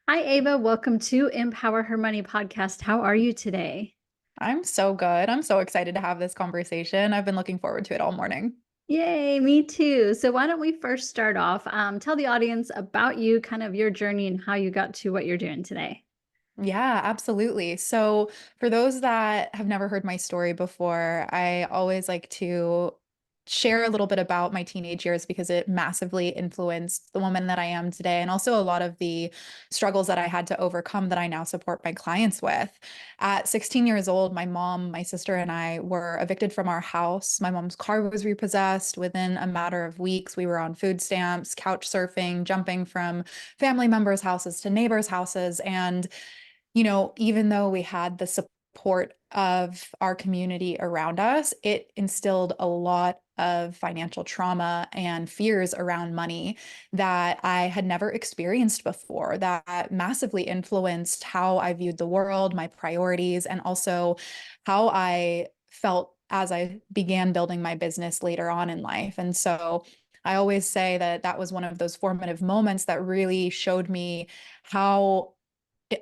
Hi, Ava. Welcome to Empower Her Money podcast. How are you today? I'm so good. I'm so excited to have this conversation. I've been looking forward to it all morning. Yay, me too. So, why don't we first start off? Tell the audience about you, kind of your journey, and how you got to what you're doing today. Yeah, absolutely. So, for those that have never heard my story before, I always like to share a little bit about my teenage years because it massively influenced the woman that I am today, and also a lot of the struggles that I had to overcome that I now support my clients with. At 16 years old, my mom, my sister, and I were evicted from our house. My mom's car was repossessed. Within a matter of weeks, we were on food stamps, couch surfing, jumping from family members' houses to neighbors' houses. And even though we had the support of our community around us, it instilled a lot of financial trauma and fears around money that I had never experienced before, that massively influenced how I viewed the world, my priorities, and also how I felt as I began building my business later on in life. And so I always say that that was one of those formative moments that really showed me how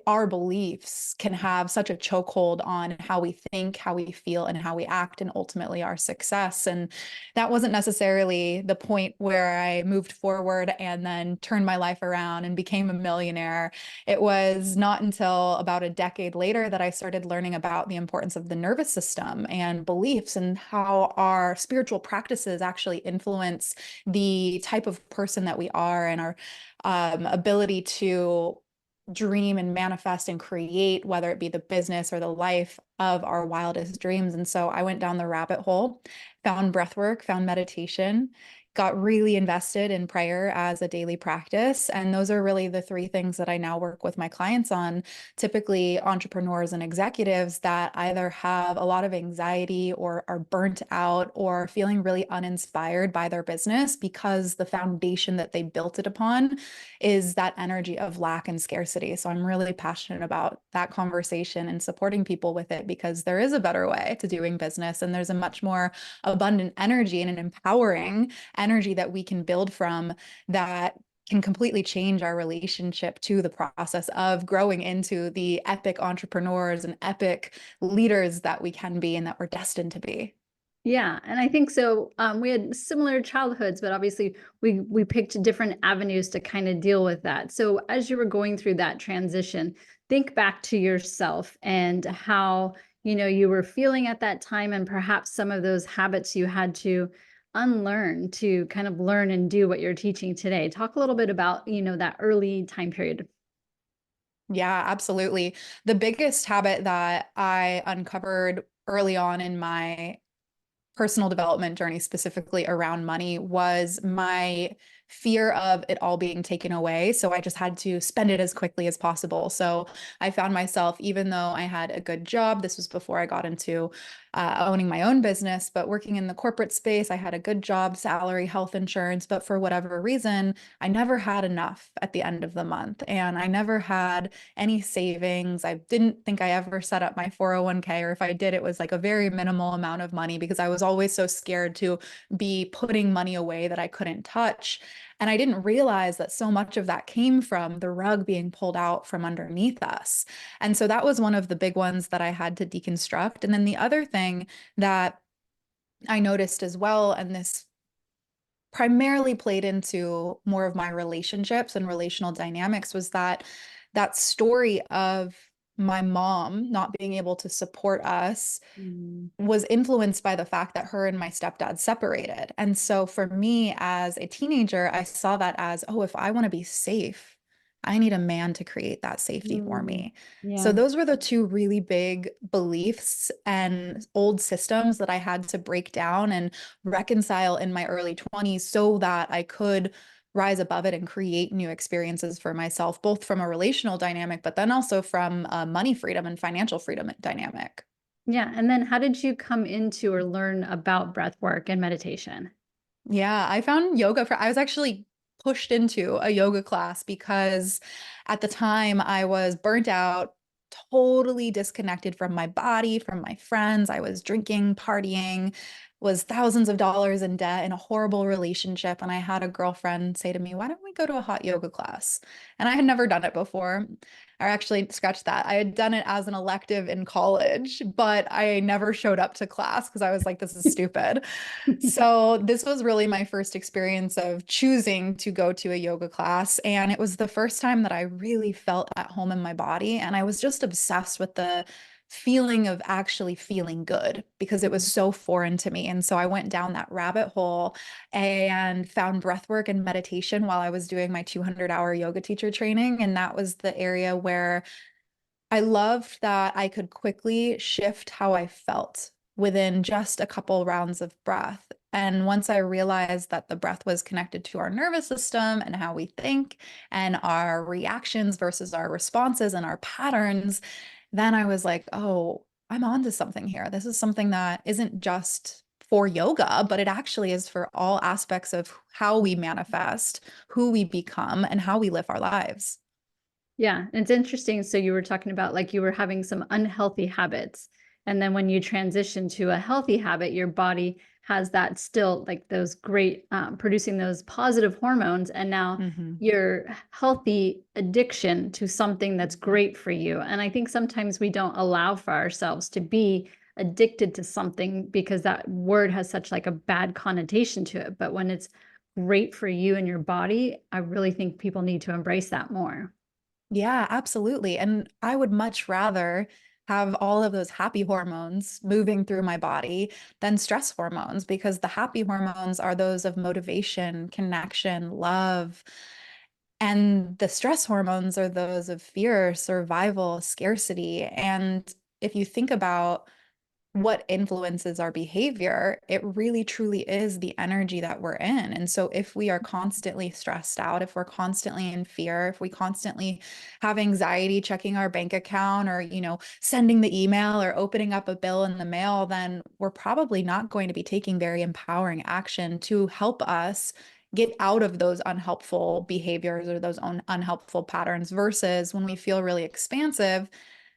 our beliefs can have such a chokehold on how we think, how we feel, and how we act, and ultimately our success. And that wasn't necessarily the point where I moved forward and then turned my life around and became a millionaire. It was not until about a decade later that I started learning about the importance of the nervous system and beliefs and how our spiritual practices actually influence the type of person that we are and our ability to dream and manifest and create, whether it be the business or the life of our wildest dreams. And so I went down the rabbit hole, found breathwork, found meditation, got really invested in prayer as a daily practice. And those are really the three things that I now work with my clients on, typically entrepreneurs and executives that either have a lot of anxiety or are burnt out or feeling really uninspired by their business because the foundation that they built it upon is that energy of lack and scarcity. So I'm really passionate about that conversation and supporting people with it because there is a better way to doing business and there's a much more abundant energy and an empowering energy that we can build from that can completely change our relationship to the process of growing into the epic entrepreneurs and epic leaders that we can be and that we're destined to be. Yeah, and I think so. We had similar childhoods, but obviously we picked different avenues to kind of deal with that. So as you were going through that transition, think back to yourself and how you were feeling at that time, and perhaps some of those habits you had to unlearn to kind of learn and do what you're teaching today. Talk a little bit about that early time period. Yeah, absolutely. The biggest habit that I uncovered early on in my personal development journey, specifically around money, was my fear of it all being taken away. So I just had to spend it as quickly as possible. So I found myself, even though I had a good job, this was before I got into owning my own business, but working in the corporate space, I had a good job, salary, health insurance, but for whatever reason, I never had enough at the end of the month. And I never had any savings. I didn't think I ever set up my 401k, or if I did, it was like a very minimal amount of money because I was always so scared to be putting money away that I couldn't touch. And I didn't realize that so much of that came from the rug being pulled out from underneath us. And so that was one of the big ones that I had to deconstruct. And then the other thing that I noticed as well, and this primarily played into more of my relationships and relational dynamics, was that story of my mom not being able to support us Mm. was influenced by the fact that her and my stepdad separated. And so for me as a teenager, I saw that as, oh, if I want to be safe, I need a man to create that safety for Mm. me. So Yeah. those were the two really big beliefs and old systems that I had to break down and reconcile in my early 20s so that I could rise above it and create new experiences for myself, both from a relational dynamic, but then also from a money freedom and financial freedom dynamic. Yeah. And then how did you come into or learn about breath work and meditation? Yeah, I found yoga I was actually pushed into a yoga class because at the time I was burnt out, totally disconnected from my body, from my friends. I was drinking, partying, was thousands of dollars in debt in a horrible relationship. And I had a girlfriend say to me, why don't we go to a hot yoga class? And I had never done it before. I actually scratched that. I had done it as an elective in college, but I never showed up to class because I was like, this is stupid. So this was really my first experience of choosing to go to a yoga class. And it was the first time that I really felt at home in my body. And I was just obsessed with the feeling of actually feeling good because it was so foreign to me. And so I went down that rabbit hole and found breathwork and meditation while I was doing my 200-hour yoga teacher training. And that was the area where I loved that I could quickly shift how I felt within just a couple rounds of breath. And once I realized that the breath was connected to our nervous system and how we think and our reactions versus our responses and our patterns, then I was like, oh, I'm onto something here. This is something that isn't just for yoga, but it actually is for all aspects of how we manifest, who we become, and how we live our lives. Yeah, it's interesting. So you were talking about like you were having some unhealthy habits. And then when you transition to a healthy habit, your body has that still like those great producing those positive hormones. And now Mhm. your healthy addiction to something that's great for you. And I think sometimes we don't allow for ourselves to be addicted to something because that word has such like a bad connotation to it. But when it's great for you and your body, I really think people need to embrace that more. Yeah, absolutely. And I would much rather have all of those happy hormones moving through my body than stress hormones because the happy hormones are those of motivation, connection, love. And the stress hormones are those of fear, survival, scarcity. And if you think about what influences our behavior, it really truly is the energy that we're in. And so if we are constantly stressed out, if we're constantly in fear, if we constantly have anxiety checking our bank account or, sending the email or opening up a bill in the mail, then we're probably not going to be taking very empowering action to help us get out of those unhelpful behaviors or those unhelpful patterns versus when we feel really expansive,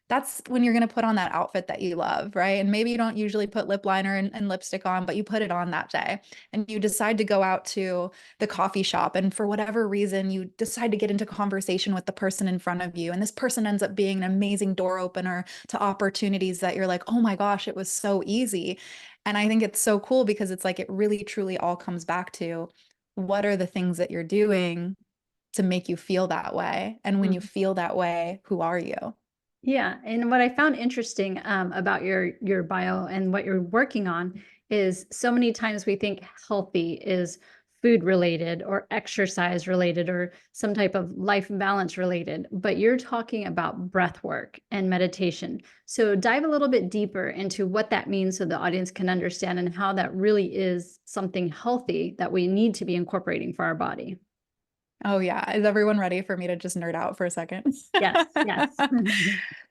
that's when you're going to put on that outfit that you love, right? And maybe you don't usually put lip liner and lipstick on, but you put it on that day and you decide to go out to the coffee shop. And for whatever reason, you decide to get into conversation with the person in front of you. And this person ends up being an amazing door opener to opportunities that you're like, oh my gosh, it was so easy. And I think it's so cool because it's like it really truly all comes back to what are the things that you're doing to make you feel that way? And when you feel that way, who are you? Yeah, and what I found interesting about your bio and what you're working on is so many times we think healthy is food related or exercise related or some type of life balance related, but you're talking about breath work and meditation. So dive a little bit deeper into what that means so the audience can understand and how that really is something healthy that we need to be incorporating for our body. Oh, yeah. Is everyone ready for me to just nerd out for a second? Yes, yes.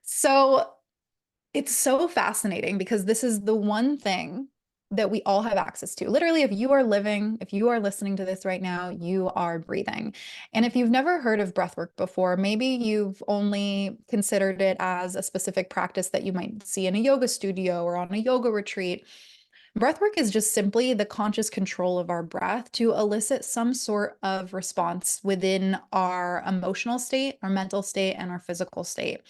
So it's so fascinating because this is the one thing that we all have access to. Literally, if you are listening to this right now, you are breathing. And if you've never heard of breathwork before, maybe you've only considered it as a specific practice that you might see in a yoga studio or on a yoga retreat. Breathwork is just simply the conscious control of our breath to elicit some sort of response within our emotional state, our mental state, and our physical state.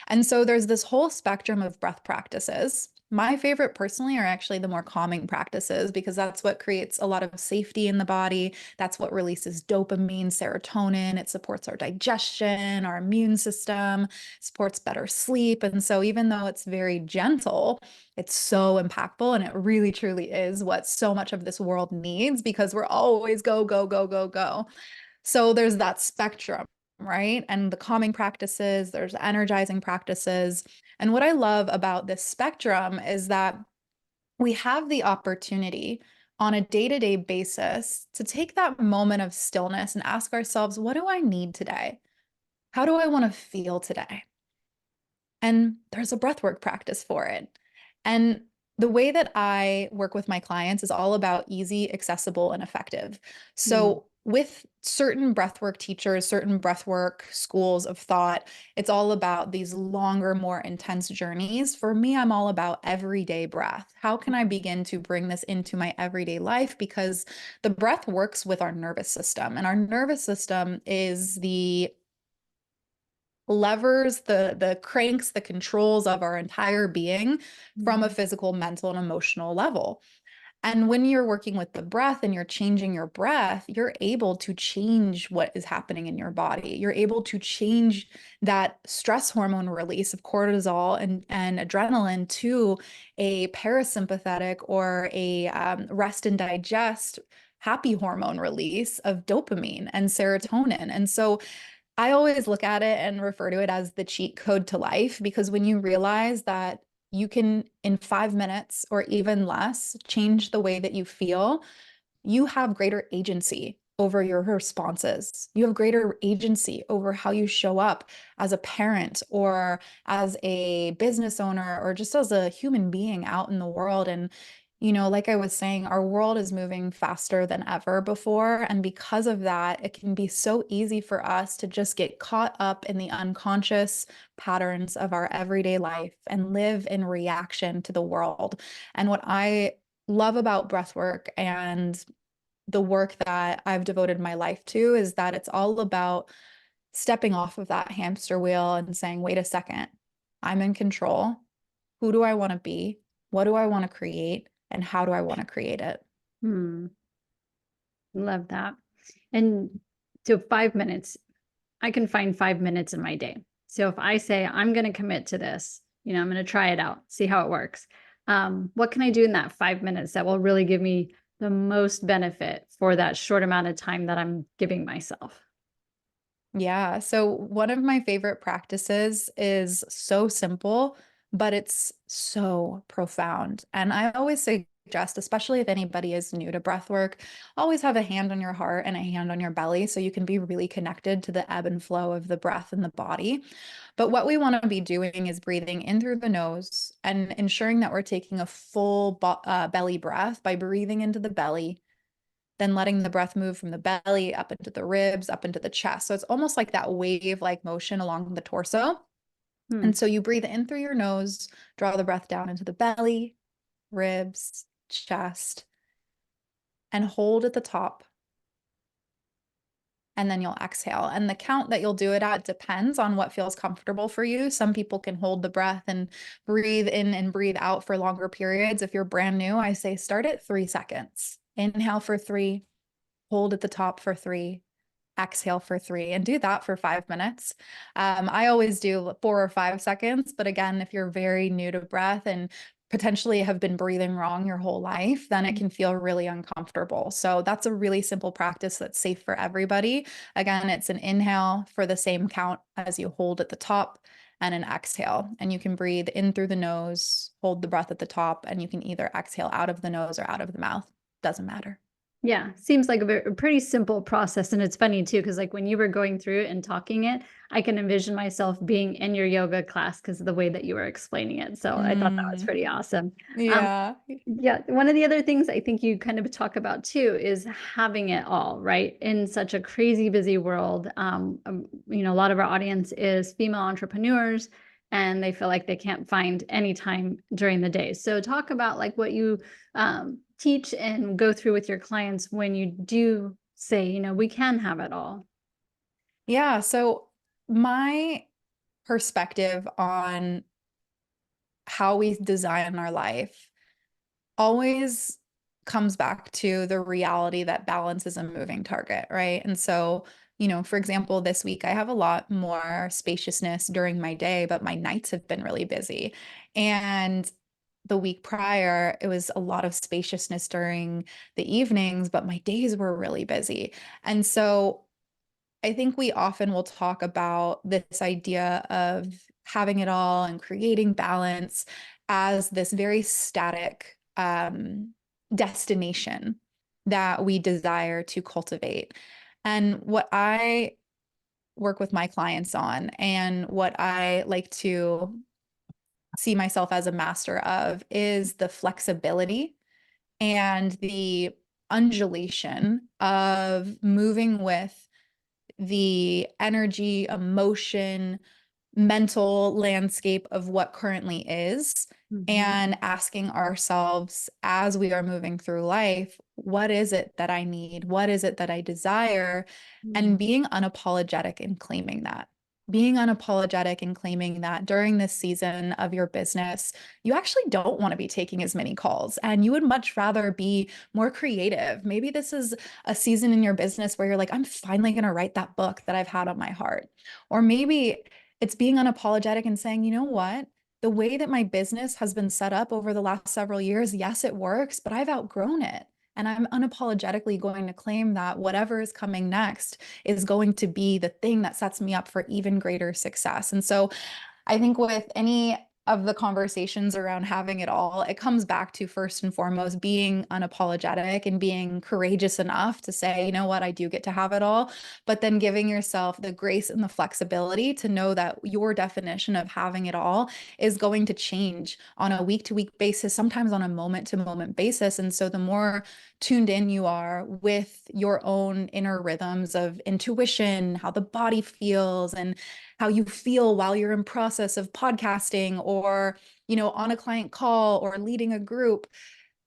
And so there's this whole spectrum of breath practices. My favorite personally are actually the more calming practices because that's what creates a lot of safety in the body. That's what releases dopamine, serotonin. It supports our digestion, our immune system, supports better sleep. And so even though it's very gentle, it's so impactful and it really truly is what so much of this world needs because we're always go, go, go, go, go. So there's that spectrum, right? And the calming practices, there's energizing practices. And what I love about this spectrum is that we have the opportunity on a day-to-day basis to take that moment of stillness and ask ourselves, what do I need today? How do I want to feel today? And there's a breathwork practice for it. And the way that I work with my clients is all about easy, accessible, and effective. Mm, So with certain breathwork teachers, certain breathwork schools of thought, it's all about these longer, more intense journeys. For me, I'm all about everyday breath. How can I begin to bring this into my everyday life? Because the breath works with our nervous system, and our nervous system is the levers, the cranks, the controls of our entire being from a Mhm. physical, mental, and emotional level. And when you're working with the breath and you're changing your breath, you're able to change what is happening in your body. You're able to change that stress hormone release of cortisol and adrenaline to a parasympathetic or a rest and digest happy hormone release of dopamine and serotonin. And so I always look at it and refer to it as the cheat code to life, because when you realize that you can, in 5 minutes or even less, change the way that you feel, you have greater agency over your responses. You have greater agency over how you show up as a parent or as a business owner or just as a human being out in the world. And, like I was saying, our world is moving faster than ever before. And because of that, it can be so easy for us to just get caught up in the unconscious patterns of our everyday life and live in reaction to the world. And what I love about breathwork and the work that I've devoted my life to is that it's all about stepping off of that hamster wheel and saying, wait a second, I'm in control. Who do I want to be? What do I want to create? And how do I want to create it? Hmm. Love that. And so 5 minutes, I can find 5 minutes in my day. So if I say I'm going to commit to this, I'm going to try it out, see how it works. What can I do in that 5 minutes that will really give me the most benefit for that short amount of time that I'm giving myself? Yeah. So one of my favorite practices is so simple, but it's so profound. And I always suggest, especially if anybody is new to breath work, always have a hand on your heart and a hand on your belly so you can be really connected to the ebb and flow of the breath in the body. But what we want to be doing is breathing in through the nose and ensuring that we're taking a full belly breath by breathing into the belly, then letting the breath move from the belly up into the ribs, up into the chest. So it's almost like that wave-like motion along the torso. And Hmm. so you breathe in through your nose, draw the breath down into the belly, ribs, chest, and hold at the top. And then you'll exhale. And the count that you'll do it at depends on what feels comfortable for you. Some people can hold the breath and breathe in and breathe out for longer periods. If you're brand new, I say start at 3 seconds. Inhale for 3, hold at the top for 3, exhale for 3, and do that for 5 minutes. I always do 4 or 5 seconds, but again, if you're very new to breath and potentially have been breathing wrong your whole life, then it can feel really uncomfortable. So that's a really simple practice that's safe for everybody. Again, it's an inhale for the same count as you hold at the top and an exhale. And you can breathe in through the nose, hold the breath at the top, and you can either exhale out of the nose or out of the mouth. Doesn't matter. Yeah, seems like a pretty simple process. And it's funny too, because like when you were going through it and talking it, I can envision myself being in your yoga class because of the way that you were explaining it. So I thought that was Mm, pretty awesome. Um, yeah. yeah, one of the other things I think you kind of talk about too is having it all, right? In such a crazy busy world. A lot of our audience is female entrepreneurs and they feel like they can't find any time during the day. So talk about like what you teach and go through with your clients when you do say, we can have it all. Yeah. So my perspective on how we design our life always comes back to the reality that balance is a moving target, right? And so, for example, this week I have a lot more spaciousness during my day, but my nights have been really busy. And the week prior, it was a lot of spaciousness during the evenings, but my days were really busy. And so I think we often will talk about this idea of having it all and creating balance as this very static destination that we desire to cultivate. And what I work with my clients on, and what I like to see myself as a master of, is the flexibility and the undulation of moving with the energy, emotion, mental landscape of what currently is, Mhm. and asking ourselves as we are moving through life, what is it that I need? What is it that I desire? Mm. And being unapologetic in claiming that. Being unapologetic and claiming that during this season of your business, you actually don't want to be taking as many calls and you would much rather be more creative. Maybe this is a season in your business where you're like, I'm finally going to write that book that I've had on my heart. Or maybe it's being unapologetic and saying, you know what? The way that my business has been set up over the last several years, yes, it works, but I've outgrown it. And I'm unapologetically going to claim that whatever is coming next is going to be the thing that sets me up for even greater success. And so I think with any of the conversations around having it all, it comes back to first and foremost being unapologetic and being courageous enough to say, you know what, I do get to have it all, but then giving yourself the grace and the flexibility to know that your definition of having it all is going to change on a week to week basis, sometimes on a moment to moment basis. And so the more tuned in you are with your own inner rhythms of intuition, how the body feels, and how you feel while you're in process of podcasting or, on a client call or leading a group,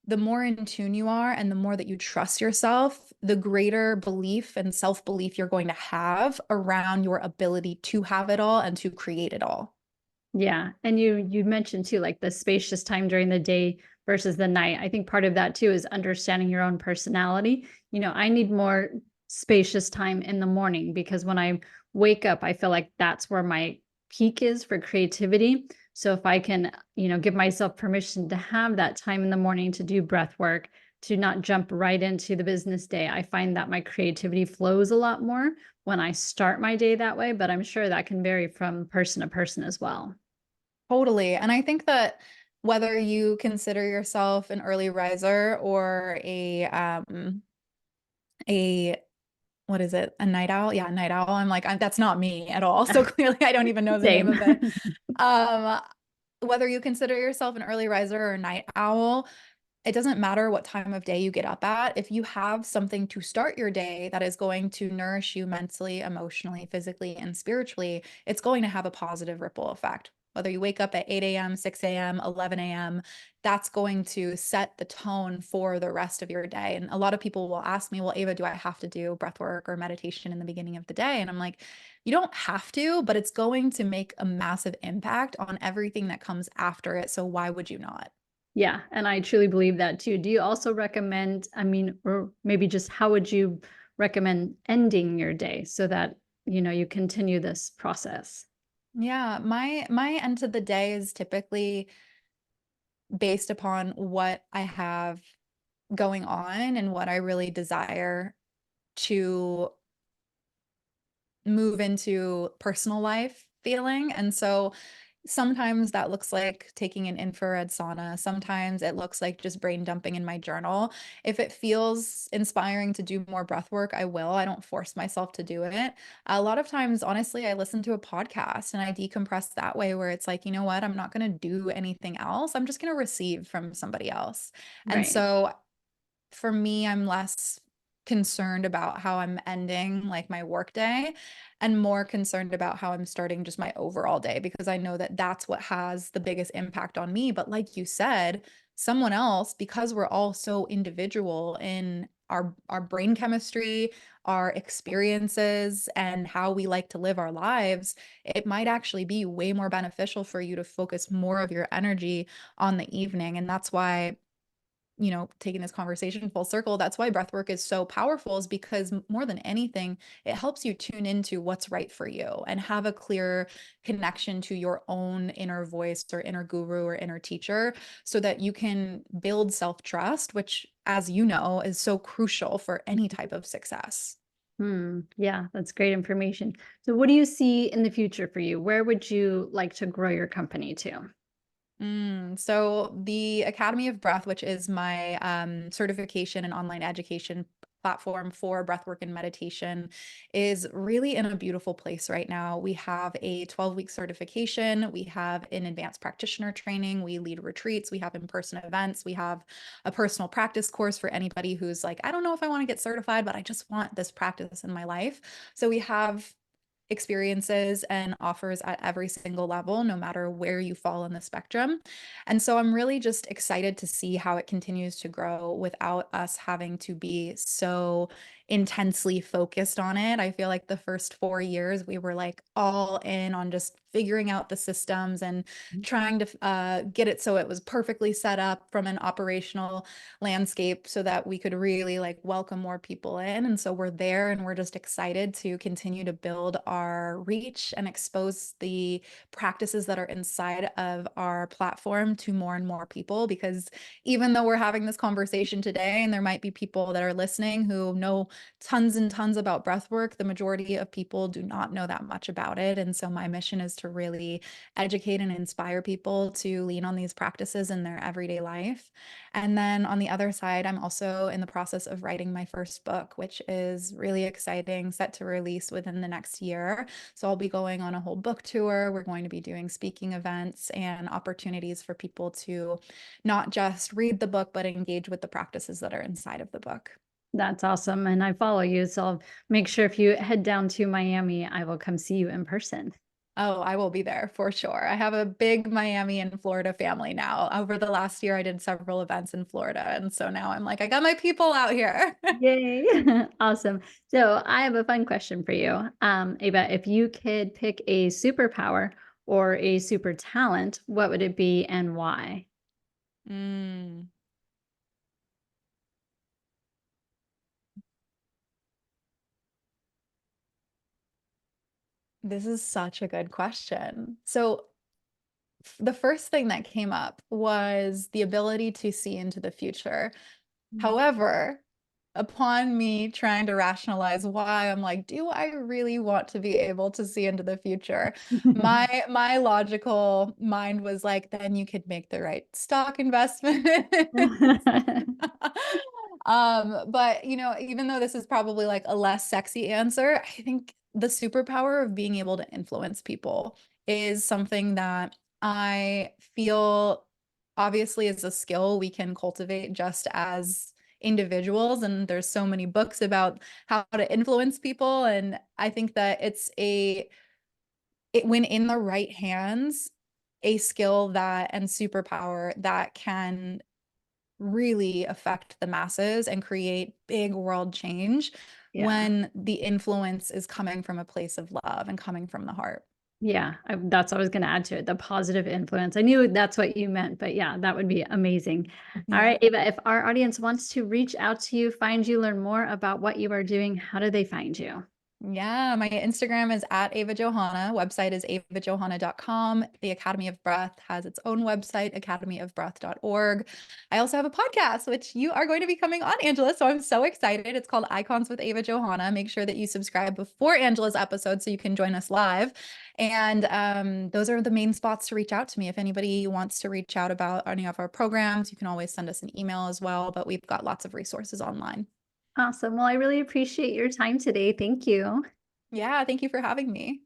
the more in tune you are and the more that you trust yourself, the greater belief and self-belief you're going to have around your ability to have it all and to create it all. Yeah, and you mentioned too, like the spacious time during the day versus the night. I think part of that too is understanding your own personality. I need more spacious time in the morning because when I wake up, I feel like that's where my peak is for creativity. So if I can, give myself permission to have that time in the morning to do breath work, to not jump right into the business day, I find that my creativity flows a lot more when I start my day that way, but I'm sure that can vary from person to person as well. Totally. And I think that whether you consider yourself an early riser or a what is it? A night owl? Yeah, a night owl. That's not me at all. So clearly I don't even know the name Same. of it. Um, whether you consider yourself an early riser or a night owl, it doesn't matter what time of day you get up at. If you have something to start your day that is going to nourish you mentally, emotionally, physically, and spiritually, it's going to have a positive ripple effect. Whether you wake up at 8 a.m., 6 a.m., 11 a.m., that's going to set the tone for the rest of your day. And a lot of people will ask me, well, Ava, do I have to do breath work or meditation in the beginning of the day? And I'm like, you don't have to, but it's going to make a massive impact on everything that comes after it. So why would you not? Yeah, and I truly believe that too. Do you also recommend, or maybe just how would you recommend ending your day so that, you continue this process? Yeah, my end of the day is typically based upon what I have going on and what I really desire to move into personal life feeling. And so sometimes that looks like taking an infrared sauna. Sometimes it looks like just brain dumping in my journal. If it feels inspiring to do more breath work, I will. I don't force myself to do it. A lot of times, honestly, I listen to a podcast and I decompress that way where it's like, you know what? I'm not going to do anything else. I'm just going to receive from somebody else. And Right. so for me, I'm less concerned about how I'm ending like my work day and more concerned about how I'm starting just my overall day because I know that that's what has the biggest impact on me. But like you said, someone else, because we're all so individual in our brain chemistry, our experiences, and how we like to live our lives, it might actually be way more beneficial for you to focus more of your energy on the evening. And that's why taking this conversation full circle, that's why breath work is so powerful, is because more than anything, it helps you tune into what's right for you and have a clear connection to your own inner voice or inner guru or inner teacher so that you can build self-trust, which, as you know, is so crucial for any type of success. Yeah, that's great information. So what do you see in the future for you? Where would you like to grow your company to? So the Academy of Breath, which is my certification and online education platform for breathwork and meditation is really in a beautiful place right now. We have a 12-week certification. We have an advanced practitioner training. We lead retreats. We have in-person events. We have a personal practice course for anybody who's like, I don't know if I want to get certified, but I just want this practice in my life. So we have experiences and offers at every single level, no matter where you fall in the spectrum. And so I'm really just excited to see how it continues to grow without us having to be so intensely focused on it. I feel like the first 4 years we were like all in on just figuring out the systems and trying to get it so it was perfectly set up from an operational landscape so that we could really like welcome more people in. And so we're there and we're just excited to continue to build our reach and expose the practices that are inside of our platform to more and more people. Because even though we're having this conversation today, and there might be people that are listening who know tons and tons about breath work, the majority of people do not know that much about it. And so my mission is to really educate and inspire people to lean on these practices in their everyday life. And then on the other side, I'm also in the process of writing my first book, which is really exciting, set to release within the next year. So I'll be going on a whole book tour. We're going to be doing speaking events and opportunities for people to not just read the book, but engage with the practices that are inside of the book. That's awesome. And I follow you. So I'll make sure if you head down to Miami, I will come see you in person. Oh, I will be there for sure. I have a big Miami and Florida family now. Over the last year, I did several events in Florida. And so now I'm like, I got my people out here. Yay. Awesome. So I have a fun question for you. Ava, if you could pick a superpower or a super talent, what would it be and why? Mm, this is such a good question. So the first thing that came up was the ability to see into the future. However, upon me trying to rationalize why, I'm like, do I really want to be able to see into the future? My logical mind was like, then you could make the right stock investment. But even though this is probably like a less sexy answer, I think the superpower of being able to influence people is something that I feel obviously is a skill we can cultivate just as individuals. And there's so many books about how to influence people. And I think that when in the right hands, a skill that and superpower that can really affect the masses and create big world change Yeah. when the influence is coming from a place of love and coming from the heart. Yeah. That's what I was going to add to it. The positive influence. I knew that's what you meant, but yeah, that would be amazing. All Yeah. right, Ava, if our audience wants to reach out to you, find you, learn more about what you are doing, how do they find you? Yeah, my Instagram is at Ava Johanna. Website is avajohanna.com. The Academy of Breath has its own website, academyofbreath.org. I also have a podcast, which you are going to be coming on, Angela. So I'm so excited. It's called Icons with Ava Johanna. Make sure that you subscribe before Angela's episode so you can join us live. And those are the main spots to reach out to me. If anybody wants to reach out about any of our programs, you can always send us an email as well. But we've got lots of resources online. Awesome. Well, I really appreciate your time today. Thank you. Yeah, thank you for having me.